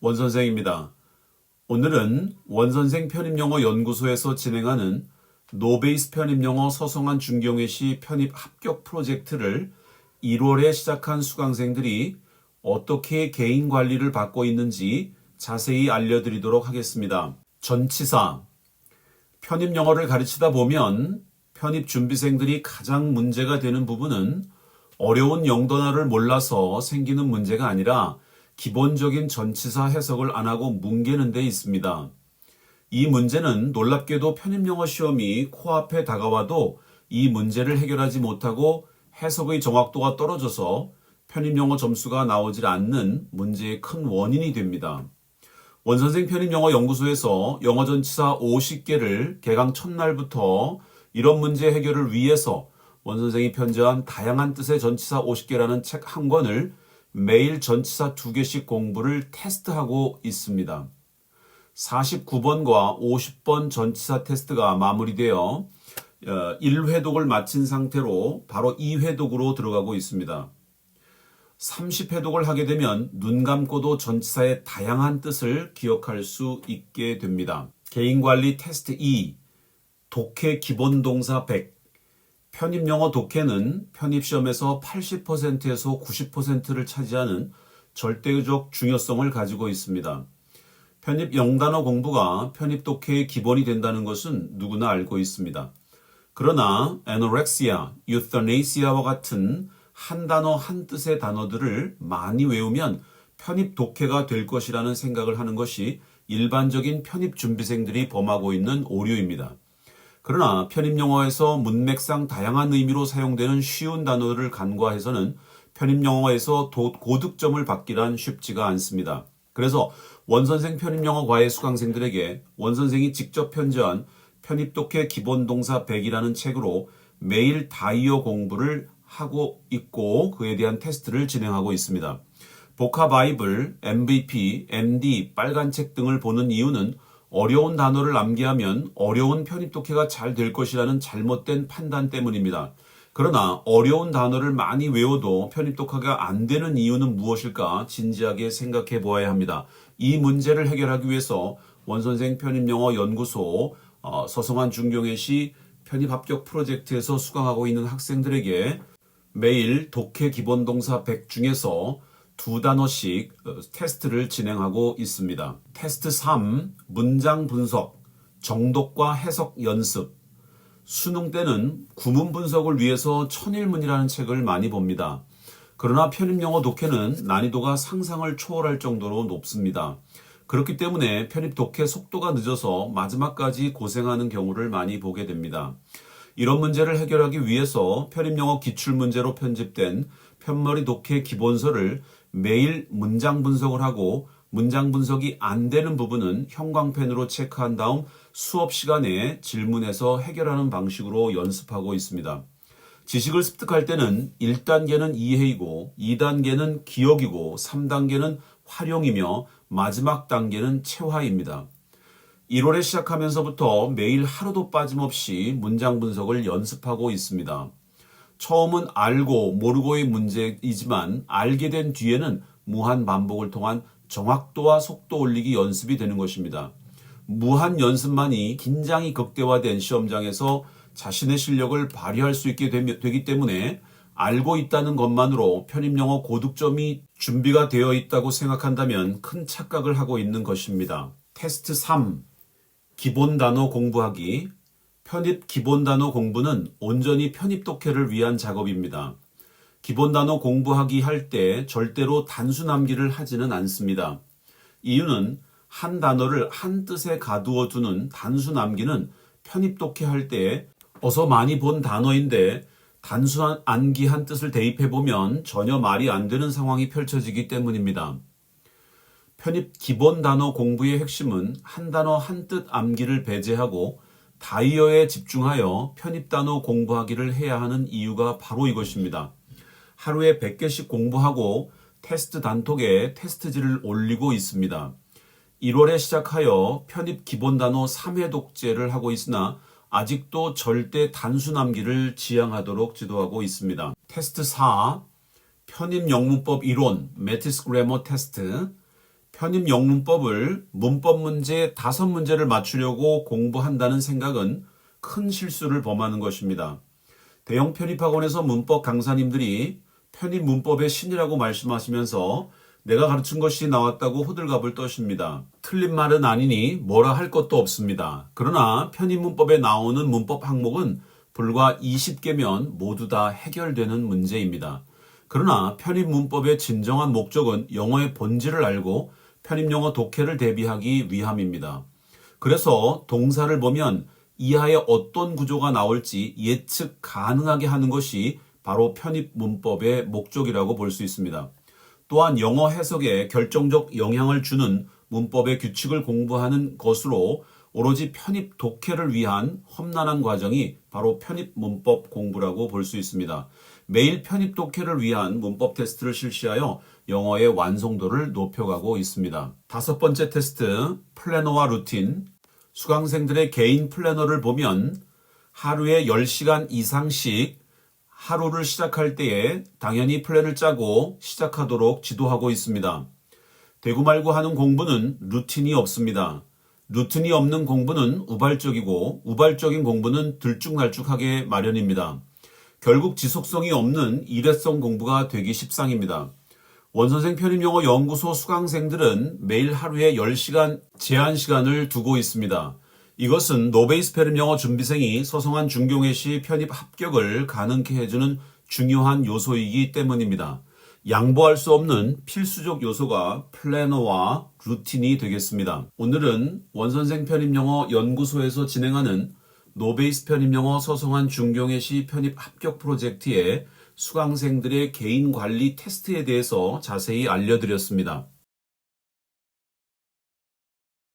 원선생입니다. 오늘은 원선생 편입영어 연구소에서 진행하는 노베이스 편입영어 서성한 중경외시 편입 합격 프로젝트를 1월에 시작한 수강생들이 어떻게 개인 관리를 받고 있는지 자세히 알려드리도록 하겠습니다. 전치사. 편입영어를 가르치다 보면 편입 준비생들이 가장 문제가 되는 부분은 어려운 영단어를 몰라서 생기는 문제가 아니라 기본적인 전치사 해석을 안 하고 뭉개는 데 있습니다. 이 문제는 놀랍게도 편입영어 시험이 코앞에 다가와도 이 문제를 해결하지 못하고 해석의 정확도가 떨어져서 편입영어 점수가 나오질 않는 문제의 큰 원인이 됩니다. 원선생 편입영어 연구소에서 영어 전치사 50개를 개강 첫날부터 이런 문제 해결을 위해서 원선생이 편제한 다양한 뜻의 전치사 50개라는 책 한 권을 매일 전치사 2개씩 공부를 테스트하고 있습니다. 49번과 50번 전치사 테스트가 마무리되어 1회독을 마친 상태로 바로 2회독으로 들어가고 있습니다. 30회독을 하게 되면 눈 감고도 전치사의 다양한 뜻을 기억할 수 있게 됩니다. 개인관리 테스트 2, 독해 기본동사 100. 편입영어 독해는 편입시험에서 80%에서 90%를 차지하는 절대적 중요성을 가지고 있습니다. 편입 영단어 공부가 편입 독해의 기본이 된다는 것은 누구나 알고 있습니다. 그러나 anorexia, euthanasia와 같은 한 단어 한 뜻의 단어들을 많이 외우면 편입 독해가 될 것이라는 생각을 하는 것이 일반적인 편입 준비생들이 범하고 있는 오류입니다. 그러나 편입영어에서 문맥상 다양한 의미로 사용되는 쉬운 단어를 간과해서는 편입영어에서 고득점을 받기란 쉽지가 않습니다. 그래서 원선생 편입영어 과외 수강생들에게 원선생이 직접 편제한 편입독해 기본동사 100이라는 책으로 매일 다이어 공부를 하고 있고 그에 대한 테스트를 진행하고 있습니다. 보카바이블, MVP, MD, 빨간책 등을 보는 이유는 어려운 단어를 암기하면 어려운 편입독해가 잘 될 것이라는 잘못된 판단 때문입니다. 그러나 어려운 단어를 많이 외워도 편입독해가 안 되는 이유는 무엇일까 진지하게 생각해 보아야 합니다. 이 문제를 해결하기 위해서 원선생 편입영어 연구소 서성한 중경외시 편입합격 프로젝트에서 수강하고 있는 학생들에게 매일 독해 기본동사 100 중에서 2단어씩 테스트를 진행하고 있습니다. 테스트 3, 문장 분석, 정독과 해석 연습. 수능 때는 구문 분석을 위해서 천일문이라는 책을 많이 봅니다. 그러나 편입영어 독해는 난이도가 상상을 초월할 정도로 높습니다. 그렇기 때문에 편입 독해 속도가 늦어서 마지막까지 고생하는 경우를 많이 보게 됩니다. 이런 문제를 해결하기 위해서 편입영어 기출문제로 편집된 편머리 독해 기본서를 매일 문장 분석을 하고 문장 분석이 안 되는 부분은 형광펜으로 체크한 다음 수업 시간에 질문해서 해결하는 방식으로 연습하고 있습니다. 지식을 습득할 때는 1단계는 이해이고 2단계는 기억이고 3단계는 활용이며 마지막 단계는 체화입니다. 1월에 시작하면서부터 매일 하루도 빠짐없이 문장 분석을 연습하고 있습니다. 처음은 알고 모르고의 문제이지만 알게 된 뒤에는 무한 반복을 통한 정확도와 속도 올리기 연습이 되는 것입니다. 무한 연습만이 긴장이 극대화된 시험장에서 자신의 실력을 발휘할 수 있게 되기 때문에 알고 있다는 것만으로 편입영어 고득점이 준비가 되어 있다고 생각한다면 큰 착각을 하고 있는 것입니다. 테스트 3. 기본 단어 공부하기. 편입 기본 단어 공부는 온전히 편입 독해를 위한 작업입니다. 기본 단어 공부하기 할 때 절대로 단순 암기를 하지는 않습니다. 이유는 한 단어를 한 뜻에 가두어 두는 단순 암기는 편입 독해할 때 어서 많이 본 단어인데 단순한 암기한 뜻을 대입해보면 전혀 말이 안 되는 상황이 펼쳐지기 때문입니다. 편입 기본 단어 공부의 핵심은 한 단어 한 뜻 암기를 배제하고 다이어에 집중하여 편입 단어 공부하기를 해야 하는 이유가 바로 이것입니다. 하루에 100개씩 공부하고 테스트 단톡에 테스트지를 올리고 있습니다. 1월에 시작하여 편입 기본 단어 3회 독재를 하고 있으나 아직도 절대 단순 암기를 지향하도록 지도하고 있습니다. 테스트 4, 편입 영문법 이론, 매티스 그래머 테스트. 편입 영문법을 문법 문제 5문제를 맞추려고 공부한다는 생각은 큰 실수를 범하는 것입니다. 대형 편입학원에서 문법 강사님들이 편입 문법의 신이라고 말씀하시면서 내가 가르친 것이 나왔다고 호들갑을 떠십니다. 틀린 말은 아니니 뭐라 할 것도 없습니다. 그러나 편입 문법에 나오는 문법 항목은 불과 20개면 모두 다 해결되는 문제입니다. 그러나 편입 문법의 진정한 목적은 영어의 본질을 알고 편입 영어 독해를 대비하기 위함입니다. 그래서 동사를 보면 이하의 어떤 구조가 나올지 예측 가능하게 하는 것이 바로 편입 문법의 목적이라고 볼 수 있습니다. 또한 영어 해석에 결정적 영향을 주는 문법의 규칙을 공부하는 것으로 오로지 편입 독해를 위한 험난한 과정이 바로 편입 문법 공부라고 볼 수 있습니다. 매일 편입 독해를 위한 문법 테스트를 실시하여 영어의 완성도를 높여가고 있습니다. 5번째 테스트, 플래너와 루틴. 수강생들의 개인 플래너를 보면 하루에 10시간 이상씩 하루를 시작할 때에 당연히 플랜을 짜고 시작하도록 지도하고 있습니다. 되고 말고 하는 공부는 루틴이 없습니다. 루틴이 없는 공부는 우발적이고 우발적인 공부는 들쭉날쭉하게 마련입니다. 결국 지속성이 없는 일회성 공부가 되기 십상입니다. 원선생 편입영어 연구소 수강생들은 매일 하루에 10시간 제한 시간을 두고 있습니다. 이것은 노베이스 편입영어 준비생이 서성한 중경외시 편입 합격을 가능케 해주는 중요한 요소이기 때문입니다. 양보할 수 없는 필수적 요소가 플래너와 루틴이 되겠습니다. 오늘은 원선생 편입영어 연구소에서 진행하는 노베이스 편입영어 서성한 중경외시 편입 합격 프로젝트의 수강생들의 개인 관리 테스트에 대해서 자세히 알려드렸습니다.